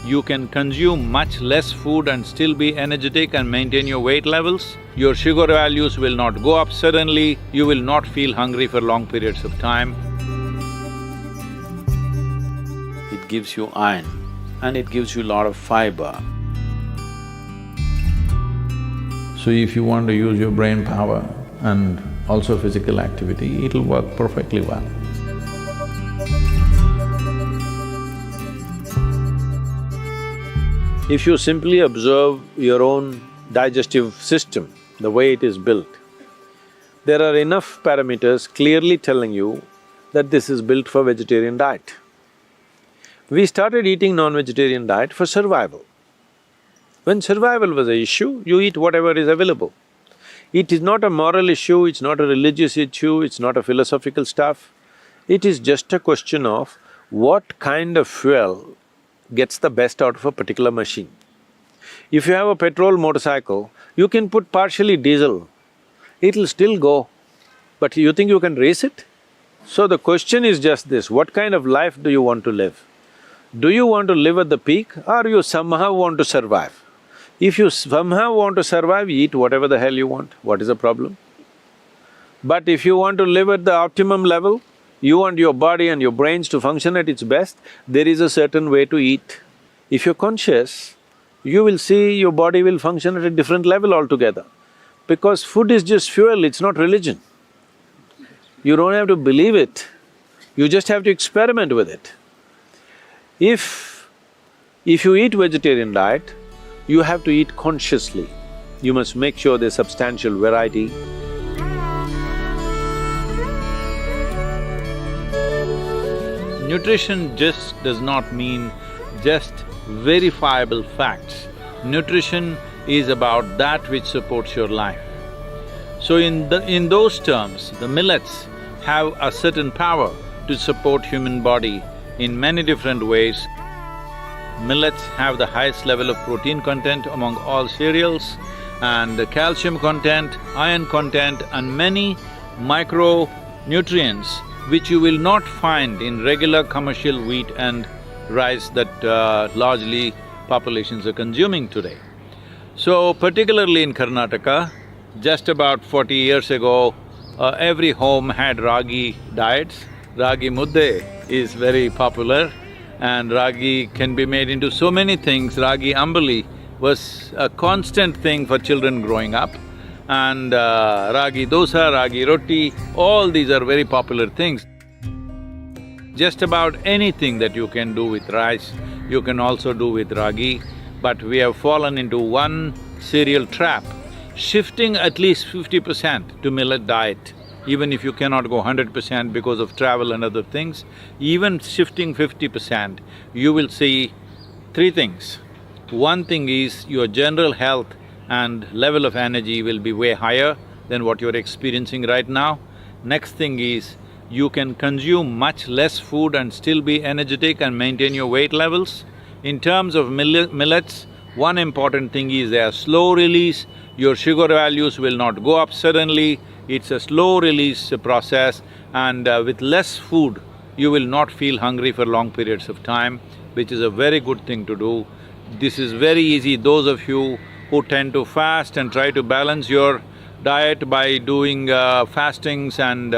you can consume much less food and still be energetic and maintain your weight levels. Your sugar values will not go up suddenly, you will not feel hungry for long periods of time. It gives you iron and it gives you a lot of fiber. So if you want to use your brain power and also physical activity, it'll work perfectly well. If you simply observe your own digestive system, the way it is built, there are enough parameters clearly telling you that this is built for vegetarian diet. We started eating non-vegetarian diet for survival. When survival was an issue, you eat whatever is available. It is not a moral issue, it's not a religious issue, it's not a philosophical stuff. It is just a question of what kind of fuel gets the best out of a particular machine. If you have a petrol motorcycle, you can put partially diesel, it'll still go, but you think you can race it? So the question is just this, what kind of life do you want to live? Do you want to live at the peak or you somehow want to survive? If you somehow want to survive, eat whatever the hell you want, what is the problem? But if you want to live at the optimum level, you want your body and your brains to function at its best, there is a certain way to eat. If you're conscious, you will see your body will function at a different level altogether. Because food is just fuel, it's not religion. You don't have to believe it, you just have to experiment with it. If you eat vegetarian diet, you have to eat consciously. You must make sure there's substantial variety. Nutrition just does not mean just verifiable facts. Nutrition is about that which supports your life. So in those terms, the millets have a certain power to support human body in many different ways. Millets have the highest level of protein content among all cereals, and the calcium content, iron content and many micronutrients which you will not find in regular commercial wheat and rice that largely populations are consuming today. So particularly in Karnataka, just about 40 years ago, every home had ragi diets. Ragi mudde is very popular and ragi can be made into so many things. Ragi ambali was a constant thing for children growing up. And ragi dosa, ragi roti, all these are very popular things. Just about anything that you can do with rice, you can also do with ragi, but we have fallen into one cereal trap, shifting at least 50% to millet diet. Even if you cannot go 100% because of travel and other things, even shifting 50%, you will see three things. One thing is your general health and level of energy will be way higher than what you're experiencing right now. Next thing is, you can consume much less food and still be energetic and maintain your weight levels. In terms of millets, one important thing is they are slow release, your sugar values will not go up suddenly, it's a slow release process, and with less food, you will not feel hungry for long periods of time, which is a very good thing to do. This is very easy, those of you who tend to fast and try to balance your diet by doing fastings and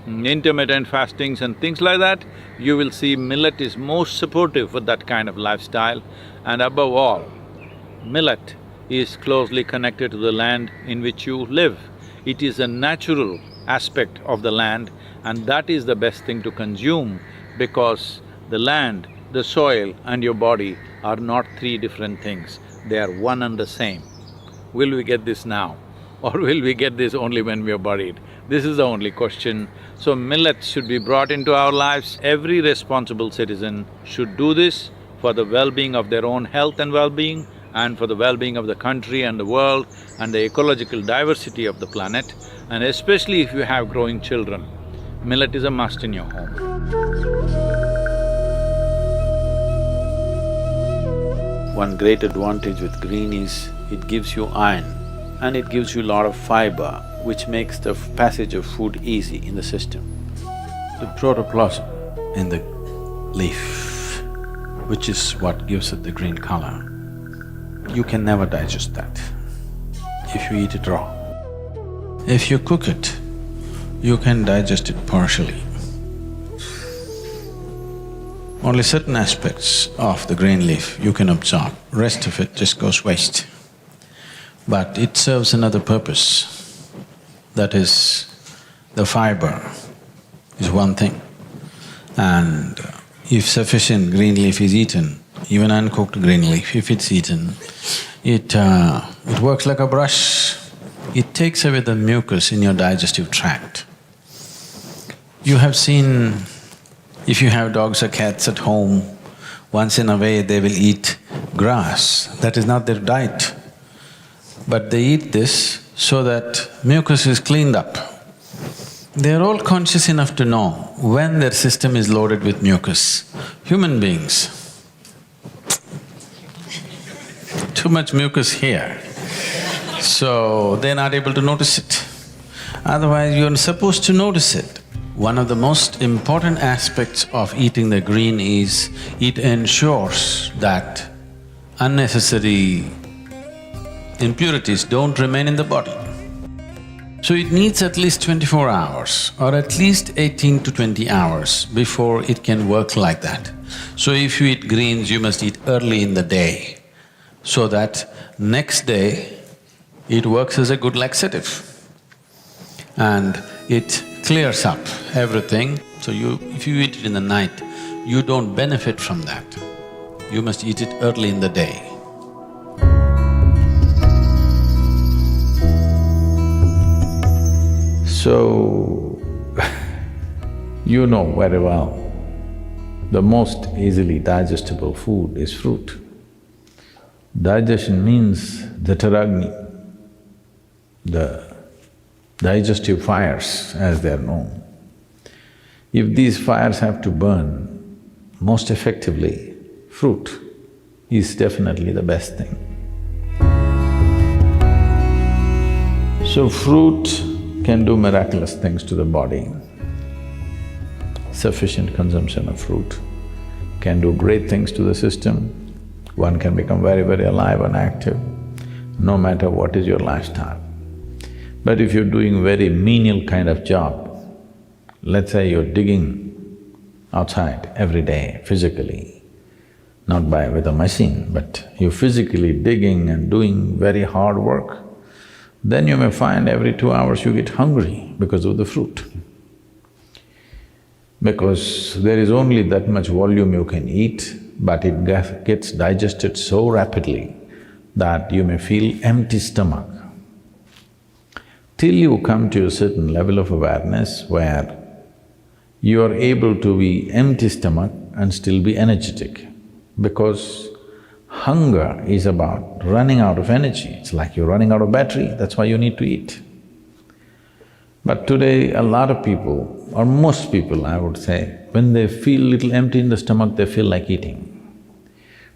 intermittent fastings and things like that, you will see millet is most supportive for that kind of lifestyle. And above all, millet is closely connected to the land in which you live. It is a natural aspect of the land and that is the best thing to consume because the land, the soil and your body are not three different things, they are one and the same. Will we get this now? Or will we get this only when we are buried? This is the only question. So millets should be brought into our lives. Every responsible citizen should do this for the well-being of their own health and well-being and for the well-being of the country and the world and the ecological diversity of the planet. And especially if you have growing children, millet is a must in your home. One great advantage with green is it gives you iron and it gives you a lot of fiber, which makes the passage of food easy in the system. The protoplasm in the leaf which is what gives it the green color, you can never digest that if you eat it raw. If you cook it, you can digest it partially. Only certain aspects of the green leaf you can absorb, rest of it just goes waste. But it serves another purpose, that is, the fiber is one thing. And if sufficient green leaf is eaten, even uncooked green leaf, if it's eaten, it works like a brush. It takes away the mucus in your digestive tract. You have seen, if you have dogs or cats at home, once in a way they will eat grass. That is not their diet. But they eat this so that mucus is cleaned up. They are all conscious enough to know when their system is loaded with mucus. Human beings, too much mucus here, so they're not able to notice it. Otherwise, you're supposed to notice it. One of the most important aspects of eating the green is it ensures that unnecessary impurities don't remain in the body. So it needs at least 24 hours or at least 18 to 20 hours before it can work like that. So if you eat greens, you must eat early in the day so that next day it works as a good laxative and it clears up everything. So if you eat it in the night, you don't benefit from that. You must eat it early in the day. So, you know very well, the most easily digestible food is fruit. Digestion means the Taragni, the digestive fires as they are known. If these fires have to burn most effectively, fruit is definitely the best thing. So fruit can do miraculous things to the body. Sufficient consumption of fruit can do great things to the system. One can become very, very alive and active, no matter what is your lifestyle. But if you're doing very menial kind of job, let's say you're digging outside every day physically, not with a machine, but you're physically digging and doing very hard work, then you may find every 2 hours you get hungry because of the fruit. Because there is only that much volume you can eat, but it gets digested so rapidly that you may feel empty stomach. Till you come to a certain level of awareness where you are able to be empty stomach and still be energetic, because hunger is about running out of energy. It's like you're running out of battery, that's why you need to eat. But today, a lot of people, or most people I would say, when they feel little empty in the stomach, they feel like eating.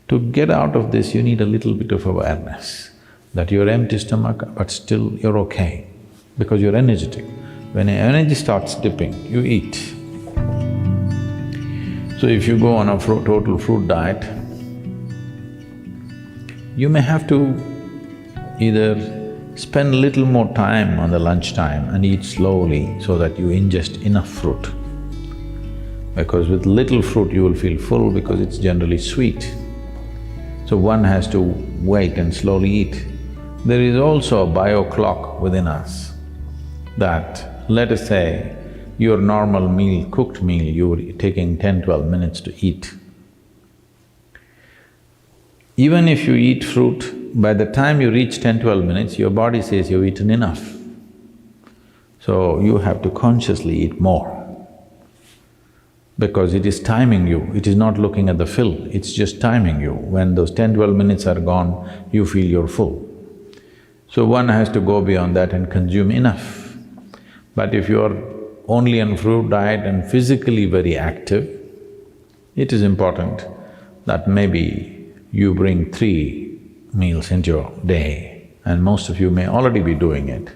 To get out of this, you need a little bit of awareness that you're empty stomach, but still you're okay, because you're energetic. When your energy starts dipping, you eat. So if you go on a total fruit diet, you may have to either spend little more time on the lunchtime and eat slowly so that you ingest enough fruit. Because with little fruit you will feel full because it's generally sweet. So one has to wait and slowly eat. There is also a bio clock within us that, let us say, your normal meal, cooked meal, you're taking 10-12 minutes to eat. Even if you eat fruit, by the time you reach 10-12 minutes, your body says you've eaten enough. So you have to consciously eat more, because it is timing you, it is not looking at the fill, it's just timing you. When those 10-12 minutes are gone, you feel you're full. So one has to go beyond that and consume enough. But if you're only on fruit diet and physically very active, it is important that maybe you bring 3 meals into your day, and most of you may already be doing it.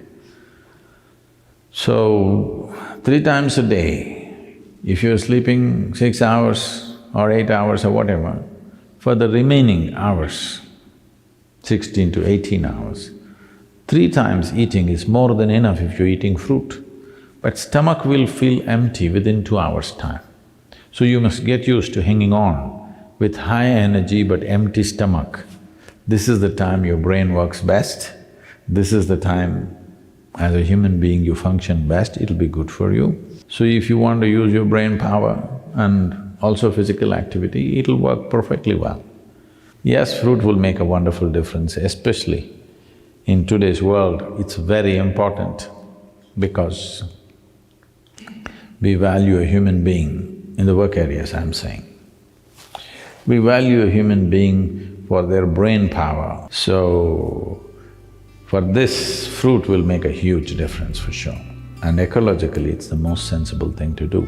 So, 3 times a day, if you're sleeping 6 hours or 8 hours or whatever, For the remaining hours, 16 to 18 hours, 3 times eating is more than enough if you're eating fruit. But stomach will feel empty within 2 hours' time. So you must get used to hanging on with high energy but empty stomach. This is the time your brain works best. This is the time as a human being you function best, it'll be good for you. So if you want to use your brain power and also physical activity, it'll work perfectly well. Yes, fruit will make a wonderful difference, especially in today's world, it's very important because we value a human being, in the work areas I'm saying. We value a human being for their brain power. So, for this, fruit will make a huge difference for sure. And ecologically, it's the most sensible thing to do.